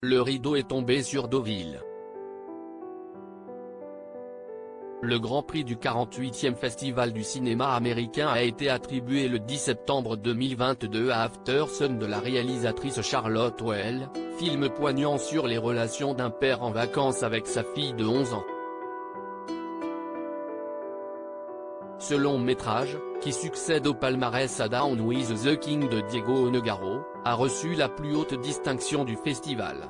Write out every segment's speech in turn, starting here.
Le rideau est tombé sur Deauville. Le Grand Prix du 48e Festival du cinéma américain a été attribué le 10 septembre 2022 à Aftersun de la réalisatrice Charlotte Wells, film poignant sur les relations d'un père en vacances avec sa fille de 11 ans. Ce long métrage, qui succède au palmarès à Down with the King de Diego Onegaro, a reçu la plus haute distinction du festival.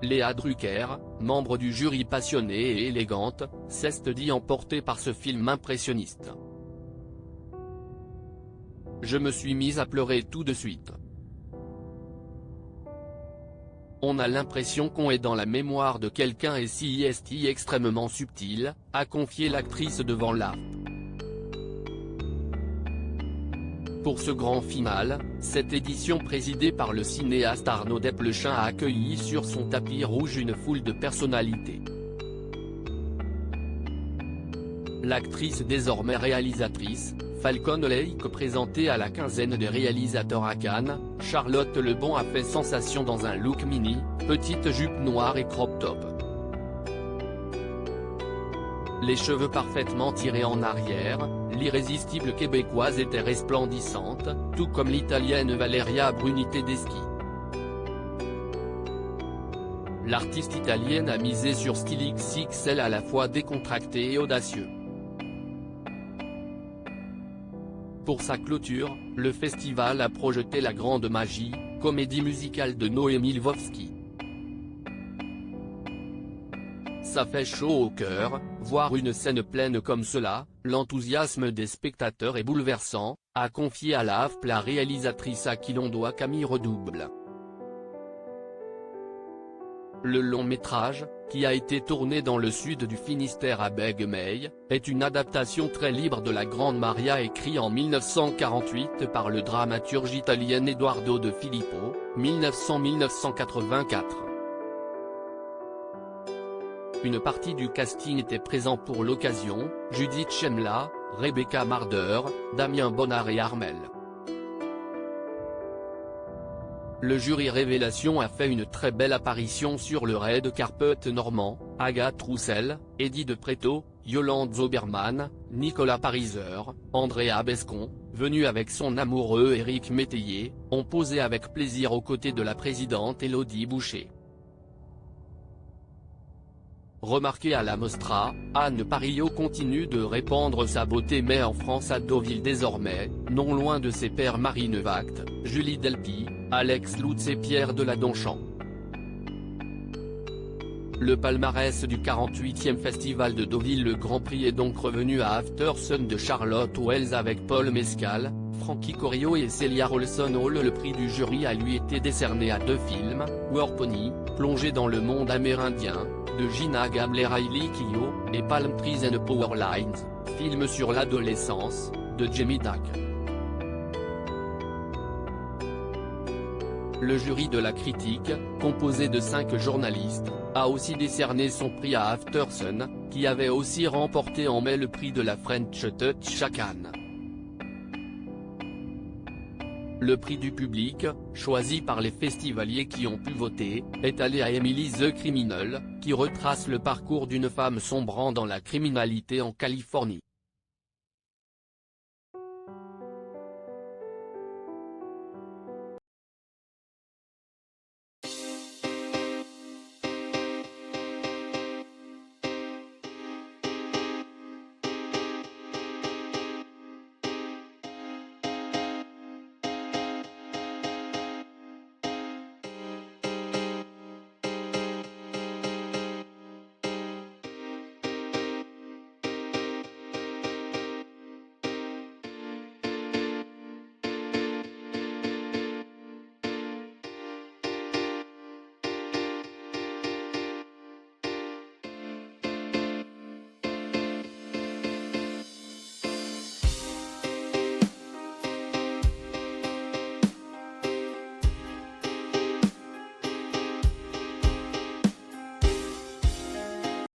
Léa Drucker, membre du jury passionnée et élégante, s'est dit emportée par ce film impressionniste. Je me suis mise à pleurer tout de suite. On a l'impression qu'on est dans la mémoire de quelqu'un et si est extrêmement subtil, a confié l'actrice devant la. Pour ce grand final, cette édition présidée par le cinéaste Arnaud Desplechin a accueilli sur son tapis rouge une foule de personnalités. L'actrice désormais réalisatrice, Falcon Lake présentée à la quinzaine des réalisateurs à Cannes, Charlotte Lebon a fait sensation dans un look mini, petite jupe noire et crop top. Les cheveux parfaitement tirés en arrière, l'irrésistible québécoise était resplendissante, tout comme l'italienne Valeria Bruni Tedeschi. L'artiste italienne a misé sur style XXL à la fois décontracté et audacieux. Pour sa clôture, le festival a projeté La Grande Magie, comédie musicale de Noémie Lvovsky. Ça fait chaud au cœur, voir une scène pleine comme cela, l'enthousiasme des spectateurs est bouleversant, a confié à la AFP la réalisatrice à qui l'on doit Camille Redouble. Le long métrage, qui a été tourné dans le sud du Finistère à Bègue-Meille, est une adaptation très libre de La Grande Maria écrit en 1948 par le dramaturge italien Edoardo De Filippo, 1900-1984. Une partie du casting était présent pour l'occasion, Judith Chemla, Rebecca Marder, Damien Bonnard et Armel. Le jury Révélation a fait une très belle apparition sur le red carpet normand, Agathe Roussel, Eddie de Pretto, Yolande Zoberman, Nicolas Pariser, Andrea Bescon, venu avec son amoureux Éric Métayer, ont posé avec plaisir aux côtés de la présidente Élodie Boucher. Remarquée à la Mostra, Anne Parillo continue de répandre sa beauté mais en France à Deauville désormais, non loin de ses pairs Marine Vact, Julie Delpy, Alex Lutz et Pierre Deladonchamp. Le palmarès du 48e Festival de Deauville. Le Grand Prix est donc revenu à Aftersun de Charlotte Wells avec Paul Mescal, Frankie Corio et Celia Rolson Hall. Le prix du jury a lui été décerné à deux films, War Pony, plongé dans le monde amérindien, de Gina Gamble-Riley Keough, et Palm Trees and Power Lines, film sur l'adolescence, de Jamie Dack. Le jury de la critique, composé de 5 journalistes, a aussi décerné son prix à Aftersun, qui avait aussi remporté en mai le prix de la French Touch à Cannes. Le prix du public, choisi par les festivaliers qui ont pu voter, est allé à Emily the Criminal, qui retrace le parcours d'une femme sombrant dans la criminalité en Californie.